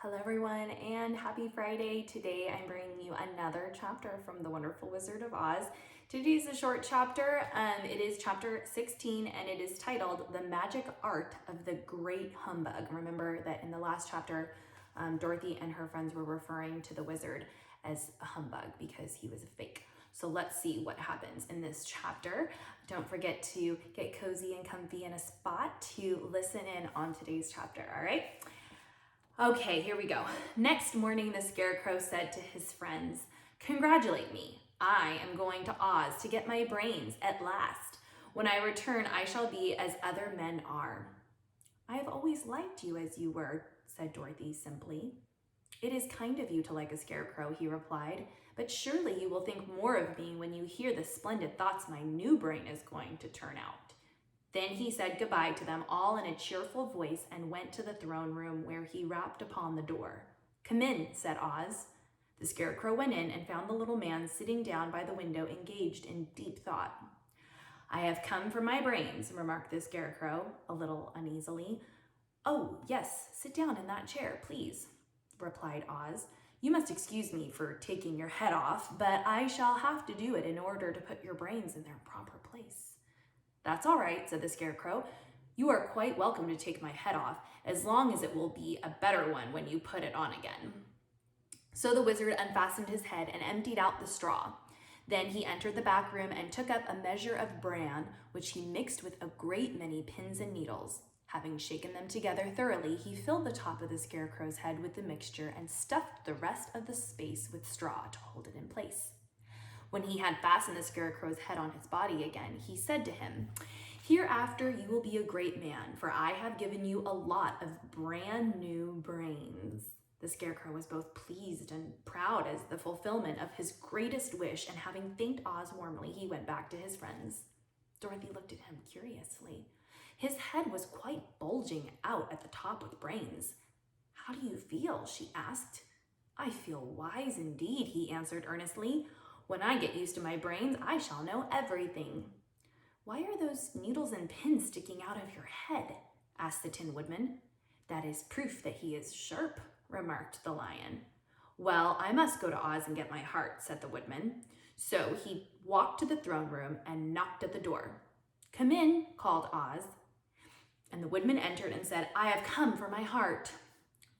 Hello everyone and happy Friday. Today I'm bringing you another chapter from The Wonderful Wizard of Oz. Today's a short chapter. It is chapter 16 and it is titled The Magic Art of the Great Humbug. Remember that in the last chapter, Dorothy and her friends were referring to the wizard as a humbug because he was a fake. So let's see what happens in this chapter. Don't forget to get cozy and comfy in a spot to listen in on today's chapter, all right? Okay, here we go. Next morning, the Scarecrow said to his friends, "Congratulate me. I am going to Oz to get my brains at last. When I return, I shall be as other men are." "I have always liked you as you were," said Dorothy simply. "It is kind of you to like a scarecrow," he replied, "but surely you will think more of me when you hear the splendid thoughts my new brain is going to turn out." Then he said goodbye to them all in a cheerful voice and went to the throne room where he rapped upon the door. "Come in," said Oz. The Scarecrow went in and found the little man sitting down by the window engaged in deep thought. "I have come for my brains," remarked the Scarecrow, a little uneasily. "Oh, yes, sit down in that chair, please," replied Oz. "You must excuse me for taking your head off, but I shall have to do it in order to put your brains in their proper place." "That's all right," said the Scarecrow. "You are quite welcome to take my head off, as long as it will be a better one when you put it on again." So the wizard unfastened his head and emptied out the straw. Then he entered the back room and took up a measure of bran, which he mixed with a great many pins and needles. Having shaken them together thoroughly, he filled the top of the Scarecrow's head with the mixture and stuffed the rest of the space with straw to hold it in place. When he had fastened the Scarecrow's head on his body again, he said to him, "Hereafter you will be a great man, for I have given you a lot of brand new brains." The Scarecrow was both pleased and proud as the fulfillment of his greatest wish, and having thanked Oz warmly, he went back to his friends. Dorothy looked at him curiously. His head was quite bulging out at the top with brains. "How do you feel?" she asked. "I feel wise indeed," he answered earnestly. "When I get used to my brains, I shall know everything." "Why are those needles and pins sticking out of your head?" asked the Tin Woodman. "That is proof that he is sharp," remarked the Lion. "Well, I must go to Oz and get my heart," said the Woodman. So he walked to the throne room and knocked at the door. "Come in," called Oz. And the Woodman entered and said, "I have come for my heart."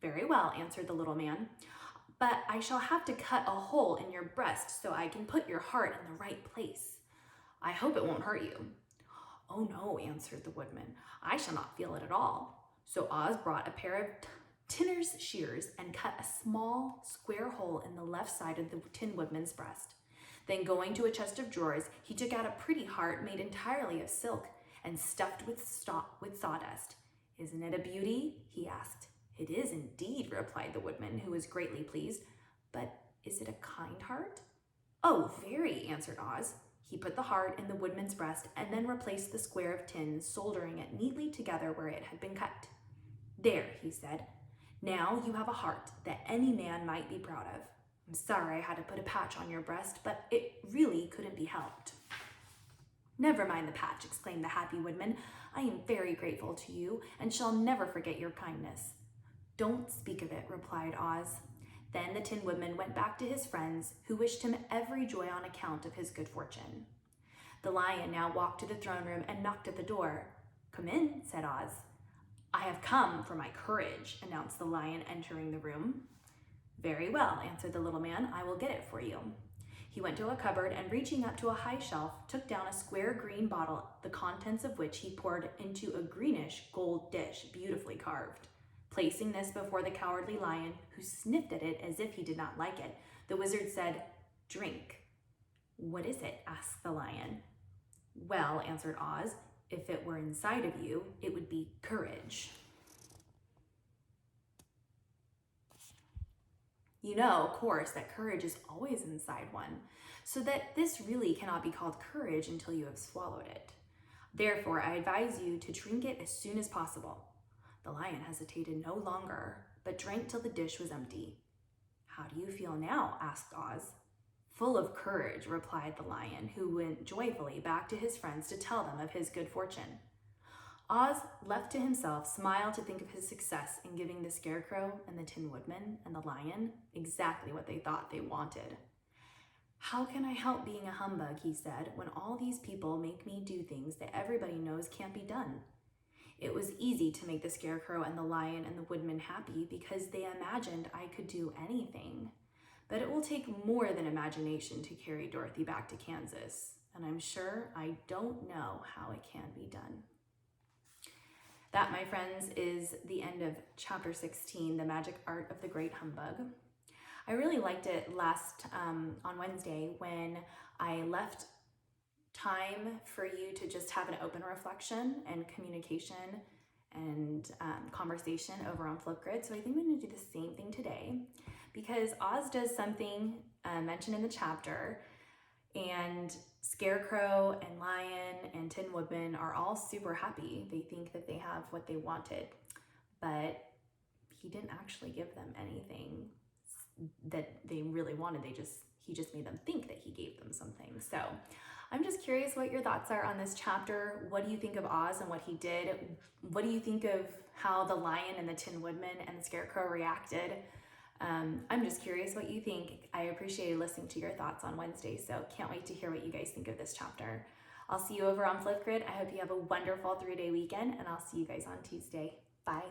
"Very well," answered the little man. "But I shall have to cut a hole in your breast so I can put your heart in the right place." "I hope it won't hurt you." "Oh no," answered the Woodman. "I shall not feel it at all." So Oz brought a pair of tinner's shears and cut a small square hole in the left side of the Tin Woodman's breast. Then going to a chest of drawers, he took out a pretty heart made entirely of silk and stuffed with sawdust. "Isn't it a beauty?" he asked. "It is indeed," replied the Woodman, who was greatly pleased. "But is it a kind heart?" "Oh, very," answered Oz. He put the heart in the Woodman's breast and then replaced the square of tin, soldering it neatly together where it had been cut. "There," he said. "Now you have a heart that any man might be proud of. I'm sorry I had to put a patch on your breast, but it really couldn't be helped." "Never mind the patch," exclaimed the happy Woodman. "I am very grateful to you and shall never forget your kindness." "Don't speak of it," replied Oz. Then the Tin Woodman went back to his friends, who wished him every joy on account of his good fortune. The Lion now walked to the throne room and knocked at the door. "Come in," said Oz. "I have come for my courage," announced the Lion, entering the room. "Very well," answered the little man. "I will get it for you." He went to a cupboard and, reaching up to a high shelf, took down a square green bottle, the contents of which he poured into a greenish gold dish, beautifully carved. Placing this before the Cowardly Lion, who sniffed at it as if he did not like it, the wizard said, "Drink." "What is it?" asked the Lion. "Well," answered Oz, "if it were inside of you, it would be courage." You know, of course, that courage is always inside one, so that this really cannot be called courage until you have swallowed it. Therefore, I advise you to drink it as soon as possible. The Lion hesitated no longer, but drank till the dish was empty. "How do you feel now?" asked Oz. "Full of courage," replied the Lion, who went joyfully back to his friends to tell them of his good fortune. Oz, left to himself, smiled to think of his success in giving the Scarecrow and the Tin Woodman and the Lion exactly what they thought they wanted. "How can I help being a humbug," he said, "when all these people make me do things that everybody knows can't be done?" It was easy to make the Scarecrow and the Lion and the Woodman happy because they imagined I could do anything. But it will take more than imagination to carry Dorothy back to Kansas, and I'm sure I don't know how it can be done. That, my friends, is the end of chapter 16, The Magic Art of the Great Humbug. I really liked it on Wednesday when I left time for you to just have an open reflection and communication and conversation over on Flipgrid. So I think I'm going to do the same thing today, because Oz does something mentioned in the chapter, and Scarecrow and Lion and Tin Woodman are all super happy. They think that they have what they wanted, but he didn't actually give them anything that they really wanted. He just made them think that he gave them something. So I'm just curious what your thoughts are on this chapter. What do you think of Oz and what he did? What do you think of how the Lion and the Tin Woodman and the Scarecrow reacted? I'm just curious what you think. I appreciated listening to your thoughts on Wednesday, so can't wait to hear what you guys think of this chapter. I'll see you over on Flipgrid. I hope you have a wonderful 3-day weekend, and I'll see you guys on Tuesday. Bye.